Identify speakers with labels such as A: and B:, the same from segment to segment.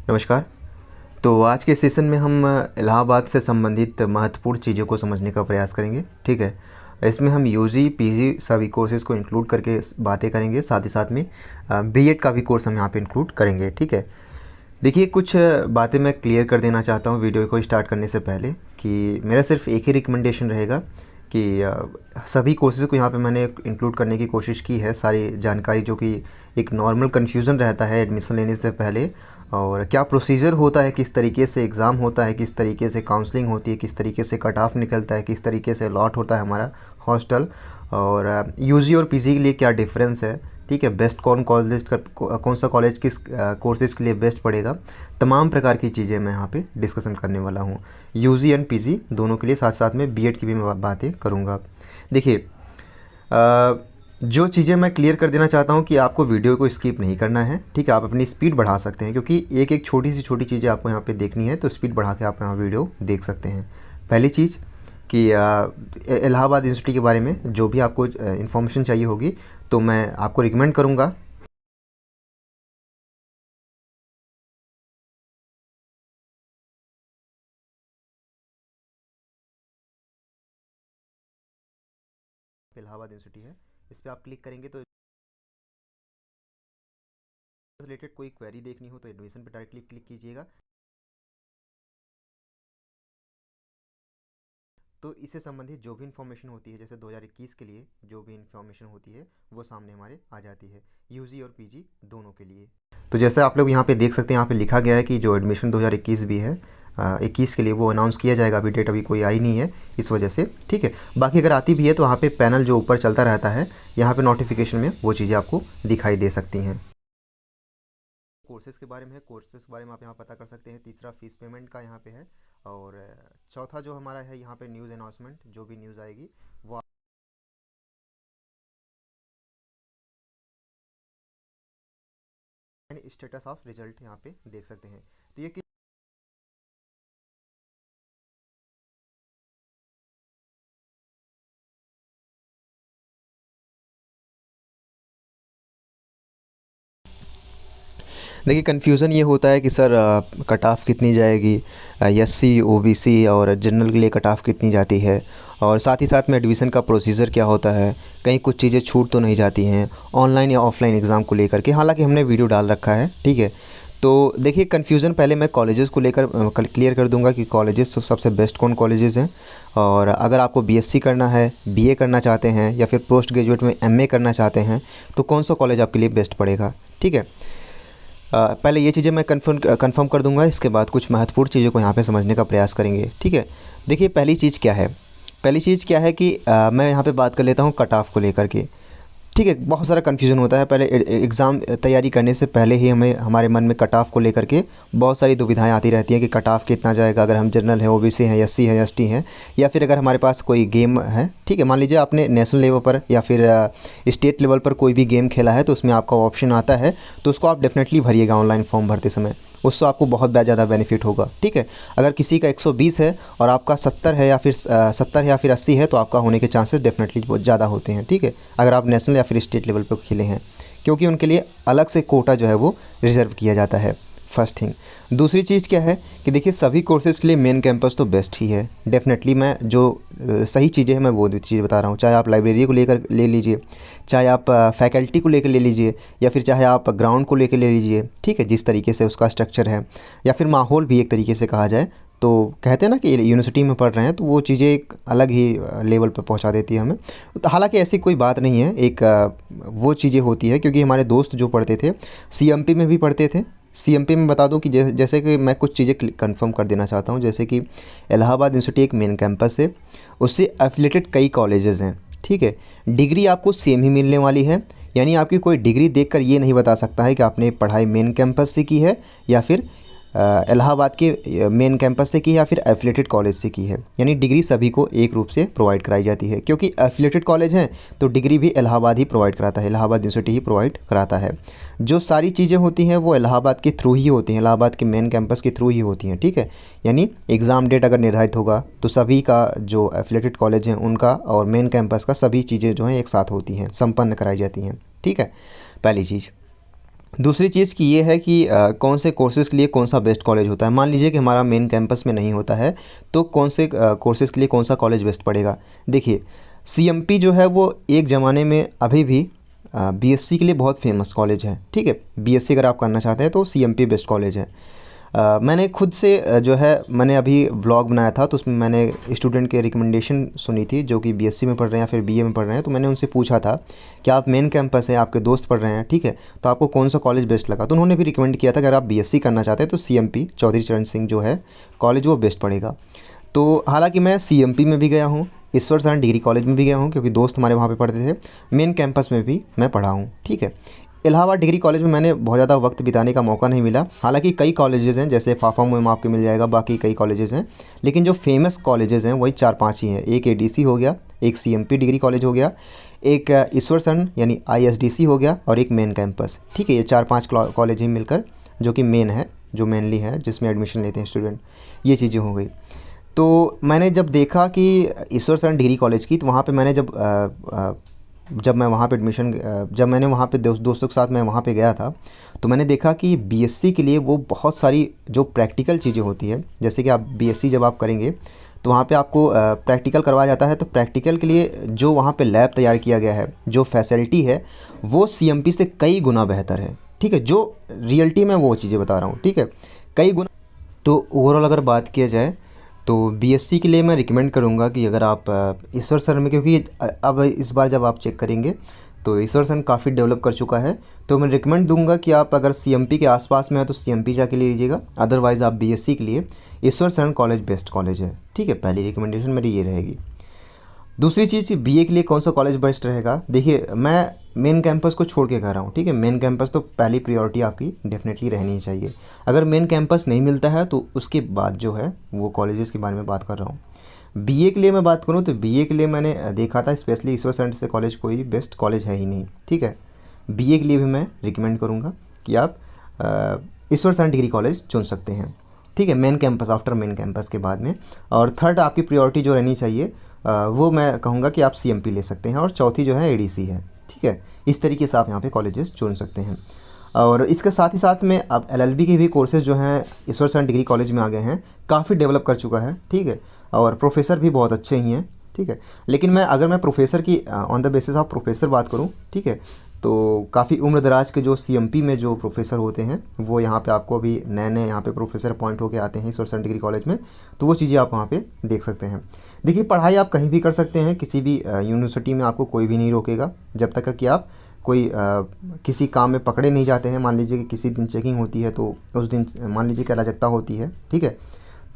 A: नमस्कार। तो आज के सेशन में हम इलाहाबाद से संबंधित महत्वपूर्ण चीज़ों को समझने का प्रयास करेंगे। ठीक है, इसमें हम यूजी पीजी सभी कोर्सेज़ को इंक्लूड करके बातें करेंगे, साथ ही साथ में बीएड का भी कोर्स हम यहाँ पे इंक्लूड करेंगे। ठीक है, देखिए कुछ बातें मैं क्लियर कर देना चाहता हूँ वीडियो को स्टार्ट करने से पहले कि मेरा सिर्फ एक ही रिकमेंडेशन रहेगा कि सभी कोर्सेज़ को यहाँ पे मैंने इंक्लूड करने की कोशिश की है। सारी जानकारी जो कि एक नॉर्मल कन्फ्यूज़न रहता है एडमिशन लेने से पहले, और क्या प्रोसीजर होता है, किस तरीके से एग्ज़ाम होता है, किस तरीके से काउंसलिंग होती है, किस तरीके से कट ऑफ निकलता है, किस तरीके से अलॉट होता है हमारा हॉस्टल, और यूजी और पीजी के लिए क्या डिफरेंस है। ठीक है, बेस्ट कौन सा कॉलेज किस कोर्सेज़ के लिए बेस्ट पड़ेगा, तमाम प्रकार की चीज़ें मैं यहाँ पे डिस्कशन करने वाला हूँ। यूजी एंड पीजी दोनों के लिए, साथ साथ में बीएड की भी मैं बातें करूँगा। देखिए जो चीज़ें मैं क्लियर कर देना चाहता हूँ कि आपको वीडियो को स्किप नहीं करना है। ठीक है, आप अपनी स्पीड बढ़ा सकते हैं क्योंकि एक एक छोटी सी छोटी चीज़ें आपको यहाँ पे देखनी है, तो स्पीड बढ़ा के आप यहाँ वीडियो देख सकते हैं। पहली चीज़ कि इलाहाबाद यूनिवर्सिटी के बारे में जो भी आपको इन्फॉर्मेशन चाहिए होगी तो मैं आपको रिकमेंड करूँगा इलाहाबाद यूनिवर्सिटी है, इस पर आप क्लिक करेंगे तो रिलेटेड कोई क्वेरी देखनी हो तो एडमिशन पर डायरेक्टली क्लिक कीजिएगा। तो इससे संबंधित जो भी इन्फॉर्मेशन होती है, जैसे 2021 के लिए जो भी इन्फॉर्मेशन होती है वो सामने हमारे आ जाती है, यूजी और पीजी दोनों के लिए। तो जैसे आप लोग यहाँ पे देख सकते हैं, यहाँ पे लिखा गया है कि जो एडमिशन 2021 भी है 21 के लिए वो अनाउंस किया जाएगा। अभी डेट अभी कोई आई नहीं है इस वजह से। ठीक है, बाकी अगर आती भी है तो वहाँ पे पैनल जो ऊपर चलता रहता है, यहाँ पे नोटिफिकेशन में वो चीज़ें आपको दिखाई दे सकती हैं। कोर्सेज़ के बारे में है, कोर्सेज़ के बारे में आप यहाँ पता कर सकते हैं। तीसरा फीस पेमेंट का यहाँ पे है, और चौथा जो हमारा है यहाँ पे न्यूज़ अनाउंसमेंट, जो भी न्यूज़ आएगी वो स्टेटस ऑफ रिजल्ट यहाँ पे देख सकते हैं। तो ये देखिए कन्फ्यूज़न ये होता है कि सर कट ऑफ कितनी जाएगी, एससी ओबीसी और जनरल के लिए कट ऑफ कितनी जाती है, और साथ ही साथ में एडमिशन का प्रोसीजर क्या होता है, कहीं कुछ चीज़ें छूट तो नहीं जाती हैं ऑनलाइन या ऑफलाइन एग्ज़ाम को लेकर के। हालांकि हमने वीडियो डाल रखा है। ठीक है, तो देखिए कन्फ्यूज़न पहले मैं कॉलेजेस को लेकर क्लियर कर दूंगा कि कॉलेजेस सबसे बेस्ट कौन कॉलेजेस हैं, और अगर आपको बीएससी करना है, बीए करना चाहते हैं, या फिर पोस्ट ग्रेजुएट में एमए करना चाहते हैं तो कौन सा कॉलेज आपके लिए बेस्ट पड़ेगा। ठीक है, पहले ये चीज़ें मैं कंफर्म कर दूंगा, इसके बाद कुछ महत्वपूर्ण चीज़ों को यहाँ पे समझने का प्रयास करेंगे। ठीक है, देखिए पहली चीज़ क्या है, पहली चीज़ क्या है कि मैं यहाँ पे बात कर लेता हूँ कट ऑफ को लेकर के। ठीक है, बहुत सारा कन्फ्यूज़न होता है। पहले एग्ज़ाम तैयारी करने से पहले ही हमें हमारे मन में कट ऑफ को लेकर के बहुत सारी दुविधाएं आती रहती हैं कि कट ऑफ कितना जाएगा अगर हम जनरल है, ओबीसी है, एससी है, एसटी है, या फिर अगर हमारे पास कोई गेम है। ठीक है, मान लीजिए आपने नेशनल लेवल पर या फिर स्टेट लेवल पर कोई भी गेम खेला है तो उसमें आपका ऑप्शन आता है, तो उसको आप डेफिनेटली भरिएगा ऑनलाइन फॉर्म भरते समय, उससे आपको बहुत ज़्यादा बेनिफिट होगा। ठीक है, अगर किसी का 120 है और आपका 70 है या फिर 70 या फिर 80 है तो आपका होने के चांसेस डेफिनेटली बहुत ज़्यादा होते हैं। ठीक है, अगर आप नेशनल या फिर स्टेट लेवल पर खेले हैं, क्योंकि उनके लिए अलग से कोटा जो है वो रिजर्व किया जाता है। First thing. दूसरी चीज़ क्या है कि देखिए सभी कोर्सेज़ के लिए मेन कैंपस तो बेस्ट ही है। डेफिनेटली मैं जो सही चीज़ें हैं मैं वो चीज़ बता रहा हूँ, चाहे आप लाइब्रेरी को लेकर ले लीजिए, चाहे आप फैकल्टी को लेकर ले लीजिए, या फिर चाहे आप ग्राउंड को लेकर ले लीजिए। ठीक है, जिस तरीके से उसका स्ट्रक्चर है, या फिर माहौल भी एक तरीके से कहा जाए तो कहते हैं ना कि यूनिवर्सिटी में पढ़ रहे हैं तो वो चीज़ें एक अलग ही लेवल पर पहुंचा देती है हमें। तो हालांकि ऐसी कोई बात नहीं है, एक वो चीज़ें होती है क्योंकि हमारे दोस्त जो पढ़ते थे सीएमपी में भी पढ़ते थे। सीएमपी में बता दूं कि जैसे कि मैं कुछ चीज़ें कंफर्म कर देना चाहता हूं, जैसे कि इलाहाबाद यूनिवर्सिटी एक मेन कैंपस है, उससे एफिलेटेड कई कॉलेजेस हैं। ठीक है, डिग्री आपको सेम ही मिलने वाली है, यानी आपकी कोई डिग्री देखकर ये नहीं बता सकता है कि आपने पढ़ाई मेन कैंपस से की है या फिर इलाहाबाद के मेन कैंपस से की है या फिर एफिलेटेड कॉलेज से की है। यानी डिग्री सभी को एक रूप से प्रोवाइड कराई जाती है, क्योंकि एफिलेटेड कॉलेज हैं तो डिग्री भी इलाहाबाद ही प्रोवाइड कराता है, इलाहाबाद यूनिवर्सिटी ही प्रोवाइड कराता है। जो सारी चीज़ें होती हैं वो इलाहाबाद के थ्रू ही होती हैं, इलाहाबाद के मेन कैंपस के थ्रू ही होती हैं। ठीक है, यानी एग्ज़ाम डेट अगर निर्धारित होगा तो सभी का जो एफिलेटेड कॉलेज हैं उनका और मेन कैंपस का सभी चीज़ें जो हैं एक साथ होती हैं, संपन्न कराई जाती हैं। ठीक है, पहली चीज़। दूसरी चीज़ की ये है कि कौन से कोर्सेज़ के लिए कौन सा बेस्ट कॉलेज होता है। मान लीजिए कि हमारा मेन कैंपस में नहीं होता है, तो कौन से कोर्सेज़ के लिए कौन सा कॉलेज बेस्ट पड़ेगा। देखिए, सीएमपी जो है वो एक ज़माने में अभी भी बीएससी के लिए बहुत फेमस कॉलेज है, ठीक है। बीएससी अगर आप करना चाहते हैं तो सीएमपी बेस्ट कॉलेज है। मैंने खुद से जो है मैंने अभी व्लॉग बनाया था, तो उसमें मैंने स्टूडेंट के रिकमेंडेशन सुनी थी जो कि बीएससी में पढ़ रहे हैं या फिर बीए में पढ़ रहे हैं। तो मैंने उनसे पूछा था कि आप मेन कैंपस है, आपके दोस्त पढ़ रहे हैं, ठीक है, तो आपको कौन सा कॉलेज बेस्ट लगा। तो उन्होंने भी रिकमेंड किया था कि अगर आप बीएससी करना चाहते हैं तो सीएमपी चौधरी चरण सिंह जो है कॉलेज वो बेस्ट पड़ेगा। तो हालांकि मैं सीएमपी में भी गया हूँ, ईश्वर सरण डिग्री कॉलेज में भी गया हूँ क्योंकि दोस्त हमारे वहाँ पे पढ़ते थे। मेन कैंपस में भी मैं पढ़ा हूँ, ठीक है। इलाहाबाद डिग्री कॉलेज में मैंने बहुत ज़्यादा वक्त बिताने का मौका नहीं मिला। हालांकि कई कॉलेजेस हैं, जैसे फाफा में आपको मिल जाएगा, बाकी कई कॉलेजेस हैं, लेकिन जो फेमस कॉलेजेस हैं वही 4-5 ही हैं। एक एडीसी हो गया, एक सीएमपी डिग्री कॉलेज हो गया, एक ईश्वर सरण यानी आईएसडीसी हो गया, और एक मेन कैंपस, ठीक है। ये 4-5 कॉलेज ही मिलकर जो कि मेन है, जो मेनली है जिसमें एडमिशन लेते हैं स्टूडेंट, ये चीज़ें हो गई। तो मैंने जब देखा कि ईश्वर सरण डिग्री कॉलेज की, तो वहाँ पे मैंने जब मैं वहाँ पे जब मैंने वहाँ पे दोस्तों के साथ मैं वहाँ पे गया था, तो मैंने देखा कि बीएससी के लिए वो बहुत सारी जो प्रैक्टिकल चीज़ें होती है, जैसे कि आप बीएससी जब आप करेंगे तो वहाँ पे आपको प्रैक्टिकल करवाया जाता है। तो प्रैक्टिकल के लिए जो वहाँ पे लैब तैयार किया गया है, जो फैसिलिटी है, वो सीएमपी से कई गुना बेहतर है, ठीक है। जो रियलिटी में वो चीज़ें बता रहा हूँ, ठीक है, कई गुना। तो ओवरऑल अगर बात किया जाए तो बीएससी के लिए मैं रिकमेंड करूँगा कि अगर आप ईश्वर सर में, क्योंकि अब इस बार जब आप चेक करेंगे तो ईश्वर सर काफ़ी डेवलप कर चुका है, तो मैं रिकमेंड दूंगा कि आप अगर सीएमपी के आसपास में है तो सीएमपी जाके ले लीजिएगा। अदरवाइज़ आप बीएससी के लिए ईश्वर सर कॉलेज बेस्ट कॉलेज है, ठीक है। पहली रिकमेंडेशन मेरी ये रहेगी। दूसरी चीज़, बीए के लिए कौन सा कॉलेज बेस्ट रहेगा। देखिए, मैं मेन कैंपस को छोड़ के कह रहा हूँ, ठीक है। मेन कैंपस तो पहली प्रायोरिटी आपकी डेफिनेटली रहनी ही चाहिए। अगर मेन कैंपस नहीं मिलता है तो उसके बाद जो है वो कॉलेजेस के बारे में बात कर रहा हूँ। बीए के लिए मैं बात करूँ तो बीए के लिए मैंने देखा था, स्पेशली ईश्वर सर से कॉलेज कोई बेस्ट कॉलेज है ही नहीं, ठीक है। बीए के लिए भी मैं रिकमेंड करूँगा कि आप ईश्वर सर डिग्री कॉलेज चुन सकते हैं, ठीक है, main campus, after main campus के बाद में। और थर्ड आपकी प्रायोरिटी जो रहनी चाहिए वो मैं कहूँगा कि आप सीएमपी ले सकते हैं, और चौथी जो है एडीसी है, ठीक है। इस तरीके से आप यहाँ पे कॉलेजेस चुन सकते हैं। और इसके साथ ही साथ में अब एलएलबी के भी कोर्सेज़ जो हैं ईश्वर सरण डिग्री कॉलेज में आ गए हैं, काफ़ी डेवलप कर चुका है, ठीक है। और प्रोफेसर भी बहुत अच्छे ही हैं, ठीक है। लेकिन अगर मैं प्रोफेसर की on the basis of professor बात करूँ, ठीक है, तो काफ़ी उम्र दराज के जो सीएमपी में जो प्रोफेसर होते हैं वो यहाँ पे आपको अभी नए नए यहाँ पे प्रोफेसर अपॉइंट होकर आते हैं ईश्वर सरण डिग्री कॉलेज में, तो वो चीज़ें आप वहाँ पे देख सकते हैं। देखिए, पढ़ाई आप कहीं भी कर सकते हैं, किसी भी यूनिवर्सिटी में आपको कोई भी नहीं रोकेगा, जब तक कि आप कोई किसी काम में पकड़े नहीं जाते हैं। मान लीजिए कि किसी दिन चेकिंग होती है, तो उस दिन मान लीजिए कि अराजकता होती है, ठीक है,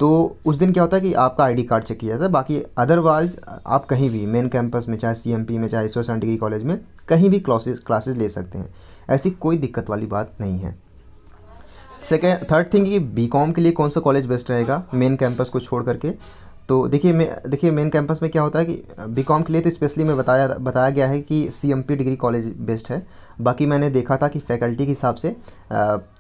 A: तो उस दिन क्या होता है कि आपका आईडी कार्ड चेक किया जाता है। बाकी अदरवाइज़ आप कहीं भी मेन कैंपस में, चाहे सीएमपी में, चाहे ईश्वर सरण डिग्री कॉलेज में, कहीं भी क्लासेस ले सकते हैं, ऐसी कोई दिक्कत वाली बात नहीं है। थर्ड थिंग कि बीकॉम के लिए कौन सा कॉलेज बेस्ट रहेगा मेन कैंपस को छोड़ करके। तो देखिए मेन कैंपस में क्या होता है कि बीकॉम के लिए तो स्पेशली मैं बताया गया है कि सीएमपी डिग्री कॉलेज बेस्ट है। बाकी मैंने देखा था कि फैकल्टी के हिसाब से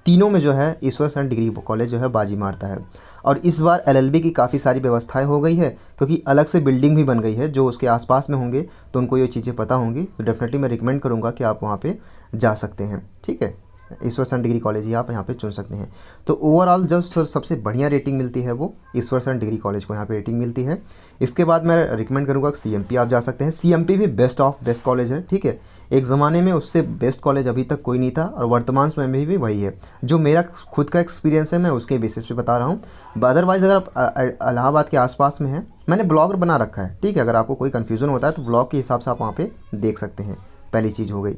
A: तीनों में जो है ईश्वर सरण डिग्री कॉलेज जो है बाजी मारता है। और इस बार एलएलबी की काफ़ी सारी व्यवस्थाएं हो गई है, क्योंकि अलग से बिल्डिंग भी बन गई है। जो उसके आसपास में होंगे तो उनको ये चीज़ें पता होंगी, तो डेफिनेटली मैं रिकमेंड करूँगा कि आप वहाँ पर जा सकते हैं, ठीक है। ईश्वर सरण डिग्री कॉलेज ही आप यहाँ पे चुन सकते हैं। तो ओवरऑल जो सबसे बढ़िया रेटिंग मिलती है वो ईश्वर सरण डिग्री कॉलेज को यहाँ पे रेटिंग मिलती है। इसके बाद मैं रिकमेंड करूँगा कि सीएमपी आप जा सकते हैं। सीएमपी भी बेस्ट ऑफ बेस्ट कॉलेज है, ठीक है। एक ज़माने में उससे बेस्ट कॉलेज अभी तक कोई नहीं था, और वर्तमान समय में भी वही है। जो मेरा खुद का एक्सपीरियंस है मैं उसके बेसिस पे बता रहा हूँ। अदरवाइज़ अगर आप इलाहाबाद के आसपास में हैं, मैंने ब्लॉग बना रखा है, ठीक है। अगर आपको कोई कन्फ्यूज़न होता है तो ब्लॉग के हिसाब से आप वहाँ पर देख सकते हैं। पहली चीज़ हो गई।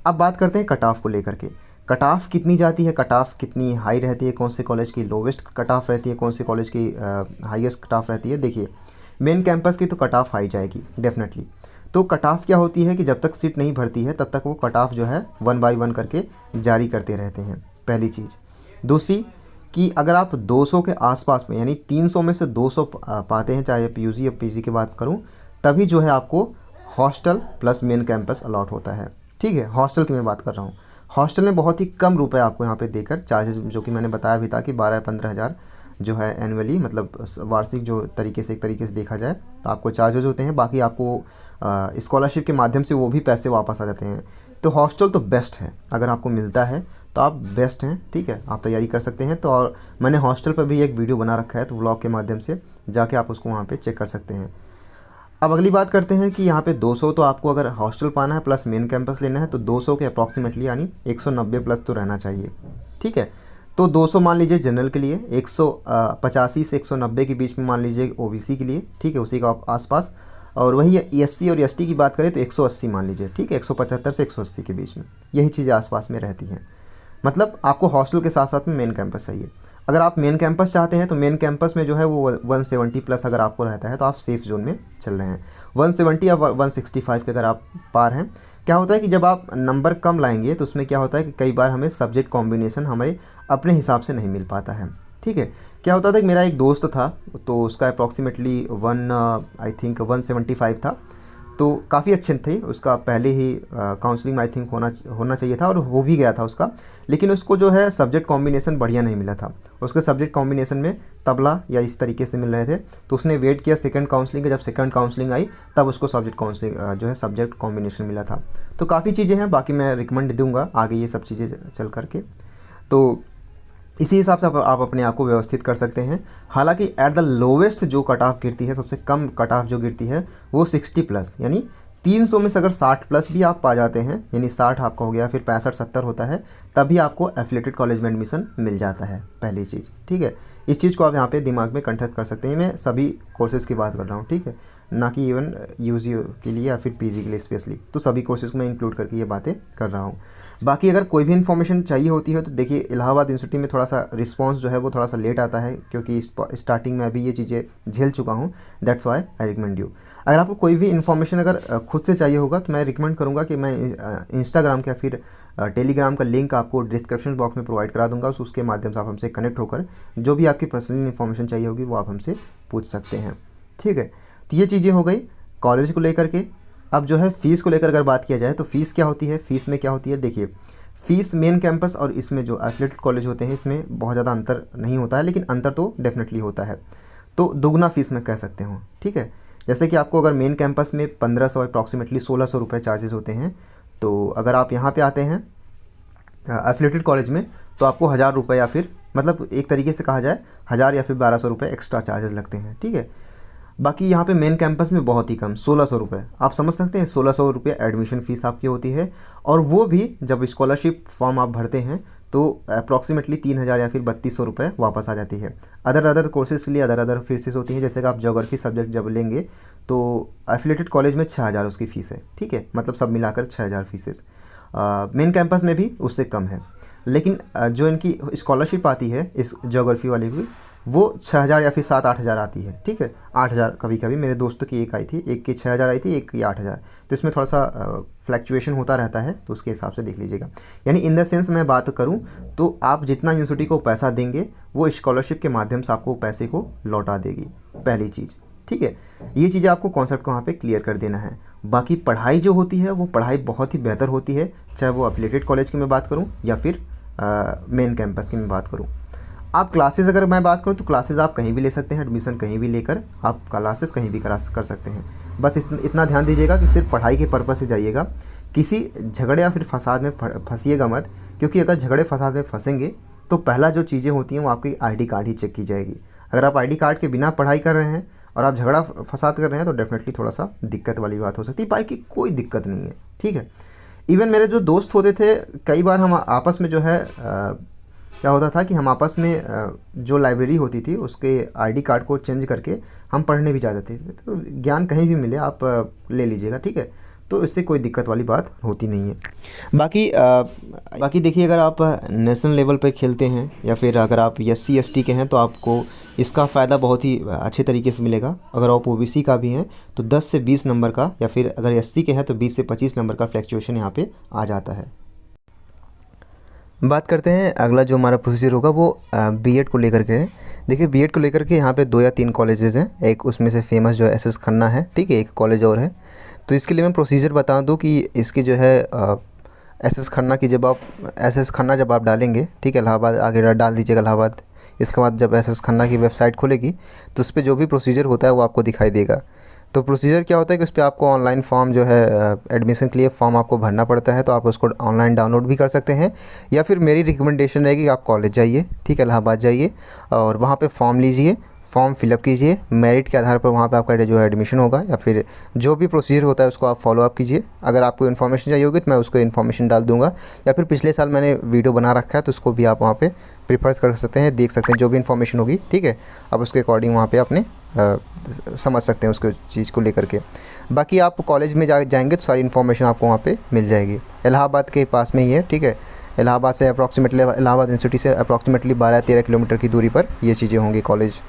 A: अब बात करते हैं कट ऑफ को लेकर के। कट ऑफ कितनी जाती है, कट ऑफ कितनी हाई रहती है, कौन से कॉलेज की लोवेस्ट कट ऑफ रहती है, कौन से कॉलेज की हाईएस्ट कट ऑफ रहती है। देखिए, मेन कैंपस की तो कट ऑफ हाई जाएगी डेफिनेटली। तो कट ऑफ क्या होती है कि जब तक सीट नहीं भरती है तब तक वो कट ऑफ जो है 1 बाय 1 करके जारी करते रहते हैं, पहली चीज़। दूसरी कि अगर आप 200 के आसपास में, यानी 300 में से 200 पाते हैं, चाहे पीयूसी या पीजी की बात करूँ, तभी जो है आपको hostel plus main campus allot होता है, ठीक है। हॉस्टल की मैं बात कर रहा हूँ। हॉस्टल में बहुत ही कम रुपए आपको यहाँ पे देकर चार्जेस, जो कि मैंने बताया भी था कि 12-15 हज़ार जो है एनुअली, मतलब वार्षिक जो एक तरीके से देखा जाए तो आपको चार्जेस होते हैं। बाकी आपको स्कॉलरशिप के माध्यम से वो भी पैसे वापस आ जाते हैं। तो हॉस्टल तो बेस्ट है, अगर आपको मिलता है तो आप बेस्ट हैं, ठीक है, आप तैयारी कर सकते हैं। तो और मैंने हॉस्टल पर भी एक वीडियो बना रखा है, तो व्लॉग के माध्यम से जाके आप उसको वहाँ पे चेक कर सकते हैं। अब अगली बात करते हैं कि यहाँ पे 200 तो आपको अगर हॉस्टल पाना है प्लस मेन कैंपस लेना है तो 200 के अप्रॉक्सीमेटली यानी 190 प्लस तो रहना चाहिए, ठीक है। तो 200 मान लीजिए जनरल के लिए, 185 से 190 के बीच में मान लीजिए ओबीसी के लिए, ठीक है, उसी का आसपास। और वही एससी और एसटी की बात करें तो 180 मान लीजिए, ठीक है, 175 से 180 के बीच में, यही चीज़ें आसपास में रहती हैं। मतलब आपको हॉस्टल के साथ साथ में मेन कैंपस चाहिए। अगर आप मेन कैंपस चाहते हैं तो मेन कैंपस में जो है वो 170 प्लस अगर आपको रहता है तो आप सेफ़ जोन में चल रहे हैं। 170 या 165 के अगर आप पार हैं, क्या होता है कि जब आप नंबर कम लाएंगे तो उसमें क्या होता है कि कई बार हमें सब्जेक्ट कॉम्बिनेशन हमारे अपने हिसाब से नहीं मिल पाता है, ठीक है। क्या होता था कि मेरा एक दोस्त था, तो उसका अप्रॉक्सीमेटली 175 था, तो काफ़ी अच्छे थे। उसका पहले ही काउंसलिंग आई थिंक होना चाहिए था और हो भी गया था उसका, लेकिन उसको जो है सब्जेक्ट कॉम्बिनेशन बढ़िया नहीं मिला था। उसके सब्जेक्ट कॉम्बिनेशन में तबला या इस तरीके से मिल रहे थे, तो उसने वेट किया सेकंड काउंसलिंग का। जब सेकंड काउंसलिंग आई तब उसको सब्जेक्ट काउंसलिंग जो है सब्जेक्ट कॉम्बिनेशन मिला था। तो काफ़ी चीज़ें हैं, बाकी मैं रिकमेंड दूंगा आगे ये सब चीज़ें चल करके। तो इसी हिसाब से आप अपने आप को व्यवस्थित कर सकते हैं। हालांकि एट द लोवेस्ट जो कट ऑफ गिरती है, सबसे कम कट ऑफ जो गिरती है वो 60 प्लस, यानी 300 में से अगर 60 प्लस भी आप पा जाते हैं, यानी 60 आपका हो गया, फिर 65-70 होता है, तभी आपको एफिलिएटेड कॉलेज में एडमिशन मिल जाता है, पहली चीज़, ठीक है। इस चीज़ को आप यहाँ पे दिमाग में कंठस्थ कर सकते हैं। मैं सभी कोर्सेज़ की बात कर रहा हूँ, ठीक है, ना कि इवन यूजी के लिए या फिर पीजी के लिए स्पेशली, तो सभी कोर्सेज़ को मैं इंक्लूड करके ये बातें कर रहा हूँ। बाकी अगर कोई भी इन्फॉर्मेशन चाहिए होती है तो देखिए, इलाहाबाद यूनिवर्सिटी में थोड़ा सा रिस्पांस जो है वो थोड़ा सा लेट आता है, क्योंकि स्टार्टिंग में अभी ये चीज़ें झेल चुका हूँ, that's why I recommend you. अगर आपको कोई भी इन्फॉर्मेशन अगर खुद से चाहिए होगा तो मैं रिकमेंड करूँगा कि मैं इंस्टाग्राम का फिर टेलीग्राम का लिंक आपको डिस्क्रिप्शन बॉक्स में प्रोवाइड करा दूंगा। उसके माध्यम से आप हमसे कनेक्ट होकर जो भी आपकी पर्सनल इन्फॉर्मेशन चाहिए होगी वो आप हमसे पूछ सकते हैं, ठीक है। तो ये चीज़ें हो गई कॉलेज को लेकर के। अब जो है फ़ीस को लेकर अगर बात किया जाए तो फ़ीस क्या होती है, फ़ीस में क्या होती है, देखिए फ़ीस मेन कैंपस और इसमें जो एफिलिएटेड कॉलेज होते हैं इसमें बहुत ज़्यादा अंतर नहीं होता है, लेकिन अंतर तो डेफिनेटली होता है। तो दुगना फ़ीस में कह सकते हो, ठीक है। जैसे कि आपको अगर मेन कैंपस में 1500 अप्रॉक्सीमेटली 1600 रुपये चार्जेस होते हैं, तो अगर आप यहाँ पे आते हैं एफिलिएटेड कॉलेज में तो आपको 1000 रुपये या फिर मतलब एक तरीके से कहा जाए 1000 या फिर 1200 रुपये एक्स्ट्रा चार्जेस लगते हैं, ठीक है। बाकी यहाँ पे मेन कैंपस में बहुत ही कम 1600 रुपये, आप समझ सकते हैं 1600 रुपये एडमिशन फ़ीस आपकी होती है। और वो भी जब स्कॉलरशिप फॉर्म आप भरते हैं तो अप्रॉक्सीमेटली 3000 या फिर 3200 रुपये वापस आ जाती है। अदर कोर्सेज़ के लिए अदर फीसेस होती हैं, जैसे कि आप ज्योग्राफी सब्जेक्ट जब लेंगे तो एफिलिएटेड कॉलेज में 6000 उसकी फ़ीस है, ठीक है, मतलब सब मिलाकर 6000 फीसेस। मेन कैंपस में भी उससे कम है, लेकिन जो इनकी स्कॉलरशिप आती है इस ज्योग्राफी वाली की वो 6000 या फिर 7-8 हज़ार आती है, ठीक है। 8000 कभी कभी मेरे दोस्तों की एक आई थी, एक की 6000 आई थी, एक की 8000, तो इसमें थोड़ा सा फ्लैक्चुएशन होता रहता है, तो उसके हिसाब से देख लीजिएगा। यानी इन द सेंस मैं बात करूं तो आप जितना यूनिवर्सिटी को पैसा देंगे वो स्कॉलरशिप के माध्यम से आपको पैसे को लौटा देगी, पहली चीज़, ठीक है। ये चीज़ें आपको कॉन्सेप्ट को वहाँ पे क्लियर कर देना है। बाकी पढ़ाई जो होती है वो पढ़ाई बहुत ही बेहतर होती है, चाहे वो एफिलिएटेड कॉलेज की मैं बात करूँ या फिर मेन कैंपस की मैं बात करूँ। आप क्लासेस अगर मैं बात करूँ तो क्लासेस आप कहीं भी ले सकते हैं, एडमिशन कहीं भी लेकर आप क्लासेस कहीं भी कर सकते हैं। बस इतना ध्यान दीजिएगा कि सिर्फ पढ़ाई के पर्पज़ से जाइएगा, किसी झगड़े या फिर फसाद में फंसिएगा मत, क्योंकि अगर झगड़े फसाद में फंसेंगे तो पहला जो चीज़ें होती हैं वो आपकी आईडी कार्ड ही चेक की जाएगी। अगर आप आईडी कार्ड के बिना पढ़ाई कर रहे हैं और आप झगड़ा फसाद कर रहे हैं तो डेफिनेटली थोड़ा सा दिक्कत वाली बात हो सकती है। बाकी कोई दिक्कत नहीं है, ठीक है। इवन मेरे जो दोस्त होते थे, कई बार हम आपस में जो है क्या होता था कि हम आपस में जो लाइब्रेरी होती थी उसके आईडी कार्ड को चेंज करके हम पढ़ने भी जाते थे। तो ज्ञान कहीं भी मिले आप ले लीजिएगा, ठीक है, तो इससे कोई दिक्कत वाली बात होती नहीं है। बाकी देखिए, अगर आप नेशनल लेवल पर खेलते हैं या फिर अगर आप SC ST के हैं तो आपको इसका फ़ायदा बहुत ही अच्छे तरीके से मिलेगा। अगर आप OBC का भी हैं तो 10 से 20 नंबर का, या फिर अगर SC के हैं तो 20 से 25 नंबर का फ्लैक्चुएशन यहाँ पे आ जाता है। बात करते हैं अगला जो हमारा प्रोसीजर होगा वो B.Ed को लेकर के है। देखिए B.Ed को लेकर के यहाँ पे 2 या 3 कॉलेजेस हैं, एक उसमें से फेमस जो है SS खन्ना है, ठीक है, एक कॉलेज और है। तो इसके लिए मैं प्रोसीजर बता दूं कि इसकी जो है SS खन्ना की जब आप SS खन्ना जब आप डालेंगे, ठीक है, इलाहाबाद आगे डाल दीजिएगा इलाहाबाद। इसके बाद जब SS खन्ना की वेबसाइट खुलेगी तो उस पर जो भी प्रोसीजर होता है वो आपको दिखाई देगा। तो प्रोसीजर क्या होता है कि उस पे आपको ऑनलाइन फॉर्म जो है एडमिशन के लिए फॉर्म आपको भरना पड़ता है, तो आप उसको ऑनलाइन डाउनलोड भी कर सकते हैं, या फिर मेरी रिकमेंडेशन रहेगी कि आप कॉलेज जाइए, ठीक है, इलाहाबाद जाइए और वहाँ पे फॉर्म लीजिए, फॉर्म फिलअप कीजिए, मेरिट के आधार पर वहाँ पे आपका जो है एडमिशन होगा, या फिर जो भी प्रोसीजर होता है उसको आप फॉलो अप कीजिए। अगर आपको इन्फॉर्मेशन चाहिए होगी तो मैं उसको इन्फॉर्मेशन डाल दूँगा, या फिर पिछले साल मैंने वीडियो बना रखा है तो उसको भी आप वहाँ पे प्रीफर्स कर सकते हैं, देख सकते हैं जो भी इन्फॉर्मेशन होगी, ठीक है। आप उसके अकॉर्डिंग वहाँ पे अपने समझ सकते हैं उसको चीज़ को लेकर के। बाकी आप कॉलेज में जाएंगे तो सारी इन्फॉर्मेशन आपको वहाँ पे मिल जाएगी। इलाहाबाद के पास में ही है, ठीक है। इलाहाबाद से अप्रॉक्सीमेटली, इलाहाबाद यूनिवर्सिटी से अप्रॉक्सीमेटली 12-13 किलोमीटर की दूरी पर ये चीज़ें होंगी कॉलेज।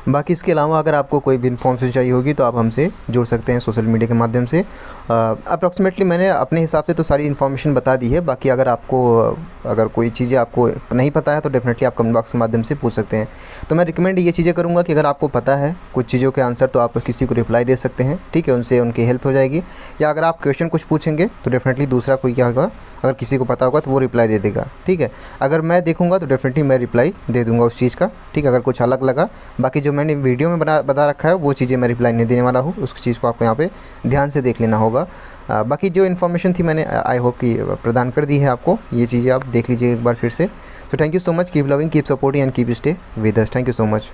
A: बाकी इसके अलावा अगर आपको कोई भी इन्फॉर्मेशन चाहिए होगी तो आप हमसे जुड़ सकते हैं सोशल मीडिया के माध्यम से। अप्रॉक्सीमेटली मैंने अपने हिसाब से तो सारी इन्फॉर्मेशन बता दी है। बाकी अगर कोई चीज़ें आपको नहीं पता है तो डेफिनेटली आप कमेंट बॉक्स के माध्यम से पूछ सकते हैं। तो मैं रिकमेंड ये चीज़ें करूँगा कि अगर आपको पता है कुछ चीज़ों के आंसर तो आप किसी को रिप्लाई दे सकते हैं, ठीक है, उनसे उनकी हेल्प हो जाएगी। या अगर आप क्वेश्चन कुछ पूछेंगे तो डेफिनेटली दूसरा कोई क्या होगा, अगर किसी को पता होगा तो वो रिप्लाई दे देगा, ठीक है। अगर मैं देखूंगा तो डेफिनेटली मैं रिप्लाई दे दूंगा उस चीज़ का, ठीक है, अगर कुछ अलग लगा। बाकी जो मैंने वीडियो में बता रखा है वो चीज़ें मैं रिप्लाई नहीं देने वाला हूँ, उस चीज़ को आपको यहाँ पे ध्यान से देख लेना होगा। बाकी जो इन्फॉर्मेशन थी मैंने आई होप कि प्रदान कर दी है आपको, ये चीज़ें आप देख लीजिए एक बार फिर से। तो thank you so much, keep loving, keep supporting and keep stay with us. Thank you so much.